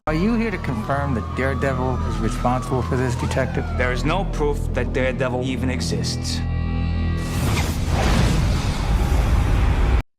Are you here to confirm that Daredevil is responsible for this, Detective? There is no proof that Daredevil even exists.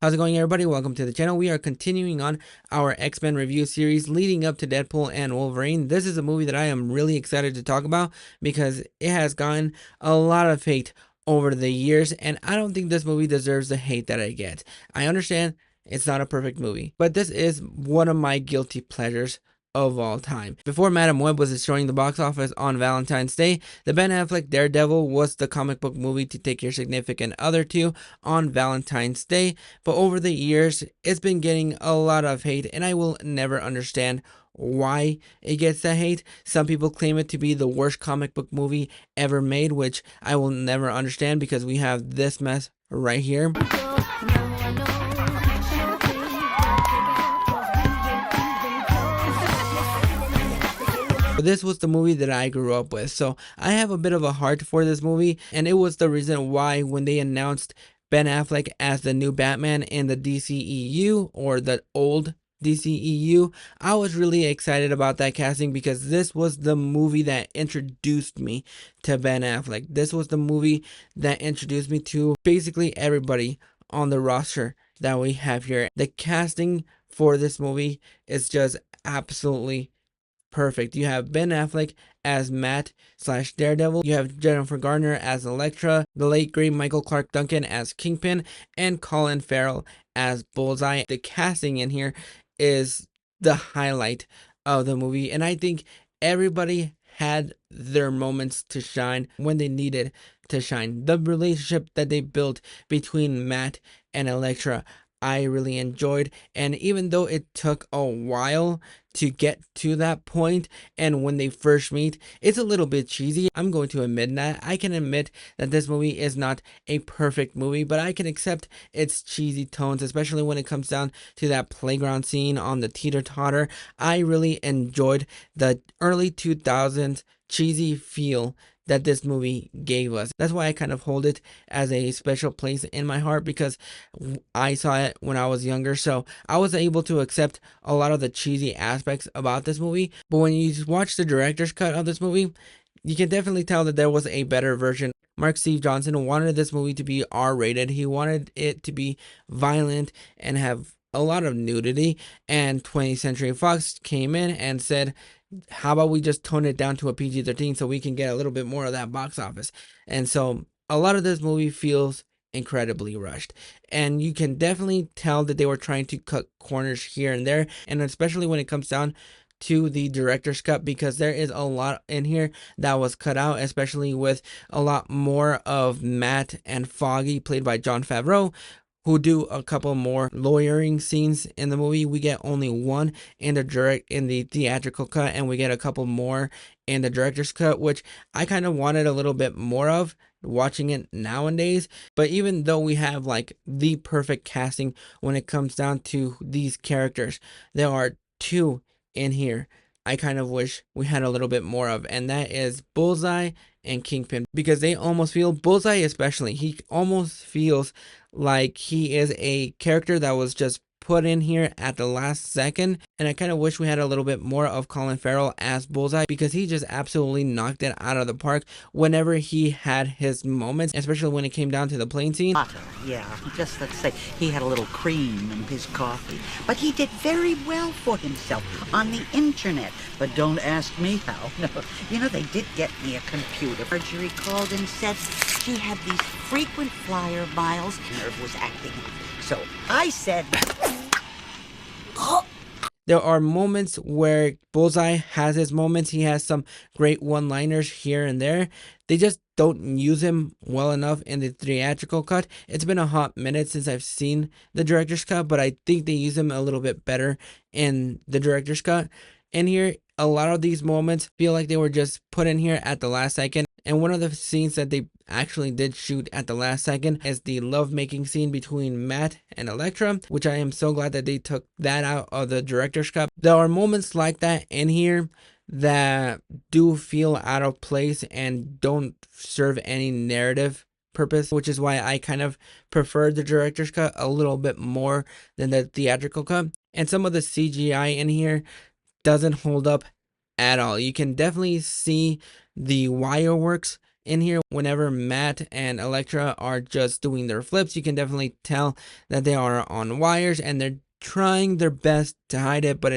How's it going, everybody? Welcome to the channel. We are continuing on our X-Men review series leading up to Deadpool and Wolverine. This is a movie that I am really excited to talk about because it has gotten a lot of hate over the years, and I don't think this movie deserves the hate that it gets. I understand it's not a perfect movie, but this is one of my guilty pleasures of all time. Before Madam Web was destroying the box office on Valentine's Day, the Ben Affleck Daredevil was the comic book movie to take your significant other to on Valentine's Day, but over the years, it's been getting a lot of hate, and I will never understand why it gets that hate. Some people claim it to be the worst comic book movie ever made, which I will never understand because we have this mess right here. This was the movie that I grew up with, so I have a bit of a heart for this movie, and it was the reason why when they announced Ben Affleck as the new Batman in the DCEU, or the old DCEU, I was really excited about that casting because this was the movie that introduced me to Ben Affleck. This was the movie that introduced me to basically everybody on the roster that we have here. The casting for this movie is just absolutely perfect. You have Ben Affleck as Matt / Daredevil. You have Jennifer Garner as Elektra, the late great Michael Clark Duncan as Kingpin, and Colin Farrell as Bullseye. The casting in here is the highlight of the movie, and I think everybody had their moments to shine when they needed to shine. The relationship that they built between Matt and Elektra, I really enjoyed, and even though it took a while to get to that point, and when they first meet, it's a little bit cheesy. I'm going to admit that. I can admit that this movie is not a perfect movie, but I can accept its cheesy tones, especially when it comes down to that playground scene on the teeter-totter. I really enjoyed the early 2000s cheesy feel that this movie gave us. That's why I kind of hold it as a special place in my heart, because I saw it when I was younger, so I was able to accept a lot of the cheesy aspects about this movie. But when you watch the director's cut of this movie, you can definitely tell that there was a better version. Mark Steve Johnson wanted this movie to be R-rated. He wanted it to be violent and have a lot of nudity, and 20th Century Fox came in and said, how about we just tone it down to a PG-13 so we can get a little bit more of that box office. And so a lot of this movie feels incredibly rushed, and you can definitely tell that they were trying to cut corners here and there, and especially when it comes down to the director's cut, because there is a lot in here that was cut out, especially with a lot more of Matt and Foggy played by Jon Favreau, who do a couple more lawyering scenes in the movie. We get only one in the theatrical cut, and we get a couple more in the director's cut, which I kind of wanted a little bit more of watching it nowadays. But even though we have like the perfect casting when it comes down to these characters, there are two in here I kind of wish we had a little bit more of, and that is Bullseye and Kingpin, because they almost feel, Bullseye especially, he almost feels like he is a character that was just put in here at the last second. And I kind of wish we had a little bit more of Colin Farrell as Bullseye, because he just absolutely knocked it out of the park whenever he had his moments, especially when it came down to the plane scene. Butter, yeah, just let's say he had a little cream in his coffee. But he did very well for himself on the internet. But don't ask me how. No, you know, they did get me a computer. Marjorie called and said she had these frequent flyer miles. Nerve was acting. So I said... There are moments where Bullseye has his moments. He has some great one-liners here and there. They just don't use him well enough in the theatrical cut. It's been a hot minute since I've seen the director's cut, but I think they use him a little bit better in the director's cut. In here, a lot of these moments feel like they were just put in here at the last second. And one of the scenes that they actually did shoot at the last second is the lovemaking scene between Matt and Elektra, which I am so glad that they took that out of the director's cut. There are moments like that in here that do feel out of place and don't serve any narrative purpose, which is why I kind of prefer the director's cut a little bit more than the theatrical cut. And some of the CGI in here doesn't hold up at all. You can definitely see the wire works in here. Whenever Matt and Elektra are just doing their flips, you can definitely tell that they are on wires and they're trying their best to hide it, but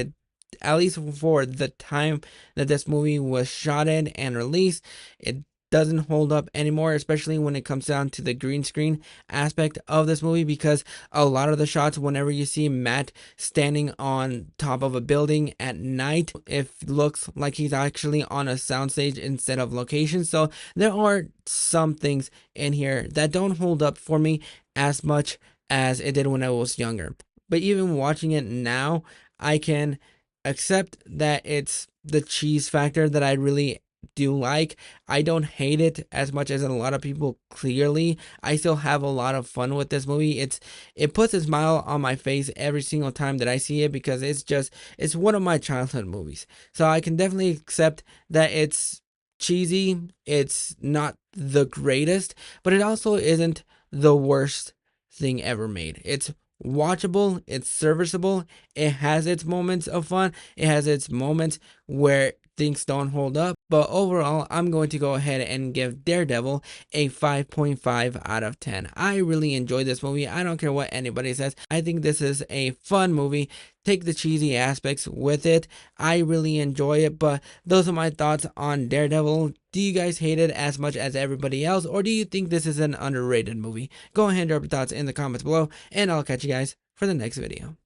at least for the time that this movie was shot in and released, it doesn't hold up anymore, especially when it comes down to the green screen aspect of this movie, because a lot of the shots, whenever you see Matt standing on top of a building at night, it looks like he's actually on a soundstage instead of location. So there are some things in here that don't hold up for me as much as it did when I was younger. But even watching it now, I can accept that it's the cheese factor that I really do like. I don't hate it as much as a lot of people. Clearly, I still have a lot of fun with this movie. It puts a smile on my face every single time that I see it, because it's one of my childhood movies. So I can definitely accept that it's cheesy, it's not the greatest, but it also isn't the worst thing ever made. It's watchable, it's serviceable, it has its moments of fun, it has its moments where things don't hold up, but overall I'm going to go ahead and give Daredevil a 5.5 out of 10. I really enjoyed this movie. I don't care what anybody says. I think this is a fun movie. Take the cheesy aspects with it. I really enjoy it, but those are my thoughts on Daredevil. Do you guys hate it as much as everybody else, or do you think this is an underrated movie? Go ahead and drop your thoughts in the comments below, and I'll catch you guys for the next video.